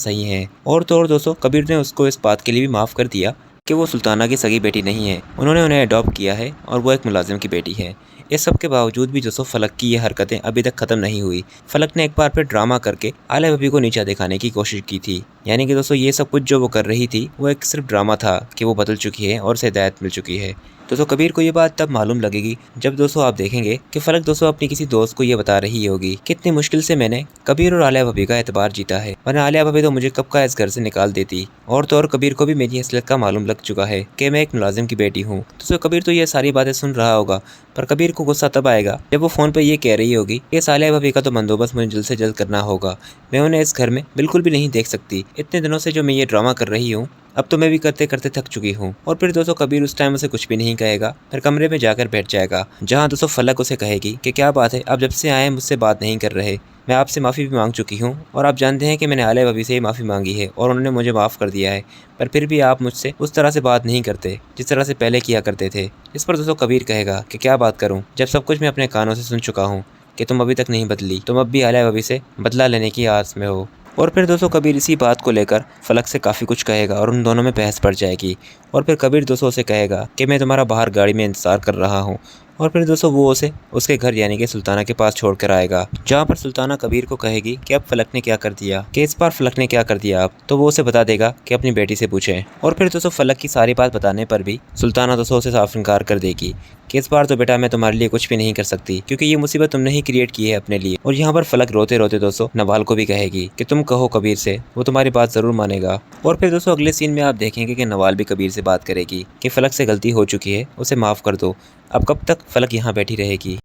सही हैं। और तो और दोस्तों कबीर ने उसको इस बात के लिए भी माफ़ कर दिया कि वो सुल्ताना की सगी बेटी नहीं है, उन्होंने उन्हें अडॉप्ट किया है और वो एक मुलाजिम की बेटी है। इस सब के बावजूद भी दोस्तों फलक की ये हरकतें अभी तक ख़त्म नहीं हुई। फलक ने एक बार फिर ड्रामा करके आलिया भब्बी को नीचा दिखाने की कोशिश की थी। यानी कि दोस्तों ये सब कुछ जो वो कर रही थी वो एक सिर्फ ड्रामा था कि वो बदल चुकी है और उसे हिदायत मिल चुकी है। दोस्तों कबीर को ये बात तब मालूम लगेगी जब दोस्तों आप देखेंगे कि फलक दोस्तों अपनी किसी दोस्त को ये बता रही होगी कि इतनी मुश्किल से मैंने कबीर और आलिया भब्बी का एतबार जीता है, वरना आलिया भब्बी तो मुझे कब का इस घर से निकाल देती। और तो और कबीर को भी मेरी हैसियत का मालूम लग चुका है कि मैं एक मुलाजिम की बेटी हूँ। दोस्तों कबीर तो ये सारी बातें सुन रहा होगा, पर कबीर को गुस्सा तब आएगा जब वो फ़ोन पर ये कह रही होगी कि इस आलिया भब्बी का तो बंदोबस्त मुझे जल्द से जल्द करना होगा, मैं उन्हें इस घर में बिल्कुल भी नहीं देख सकती। इतने दिनों से जो मैं ये ड्रामा कर रही हूँ, अब तो मैं भी करते करते थक चुकी हूँ। और फिर दोस्तों कबीर उस टाइम उसे कुछ भी नहीं कहेगा, फिर कमरे में जाकर बैठ जाएगा, जहाँ दोस्तों फलक उसे कहेगी कि क्या बात है, आप जब से आए मुझसे बात नहीं कर रहे, मैं आपसे माफ़ी भी मांग चुकी हूँ और आप जानते हैं कि मैंने आलिया भब्बी से ही माफ़ी मांगी है और उन्होंने मुझे माफ़ कर दिया है, पर फिर भी आप मुझसे उस तरह से बात नहीं करते जिस तरह से पहले किया करते थे। इस पर दोस्तों कबीर कहेगा कि क्या बात करूँ, जब सब कुछ मैं अपने कानों से सुन चुका हूँ कि तुम अभी तक नहीं बदली, तुम अब भी आलिया भब्बी से बदला लेने की आस में हो। और फिर दोस्तों कबीर इसी बात को लेकर फलक से काफ़ी कुछ कहेगा और उन दोनों में बहस पड़ जाएगी। और फिर कबीर दोस्तों उसे कहेगा कि मैं तुम्हारा बाहर गाड़ी में इंतज़ार कर रहा हूँ। और फिर दोस्तों वो उसे उसके घर यानी कि सुल्ताना के पास छोड़ कर आएगा, जहाँ पर सुल्ताना कबीर को कहेगी कि अब फलक ने क्या कर दिया, कि इस बार फलक ने क्या कर दिया अब, तो वो उसे बता देगा कि अपनी बेटी से पूछे। और फिर दोस्तों फलक की सारी बात बताने पर भी सुल्ताना दोस्तों उसे साफ इनकार कर देगी कि इस बार तो बेटा मैं तुम्हारे लिए कुछ भी नहीं कर सकती, क्योंकि ये मुसीबत तुमने ही क्रिएट की है अपने लिए। और यहाँ पर फलक रोते रोते दोस्तों नवाल को भी कहेगी कि तुम कहो कबीर से, वो तुम्हारी बात ज़रूर मानेगा। और फिर दोस्तों अगले सीन में आप देखेंगे कि नवाल भी कबीर से बात करेगी कि फलक से गलती हो चुकी है, उसे माफ़ कर दो। अब कब तक फलक यहाँ बैठी रहेगी।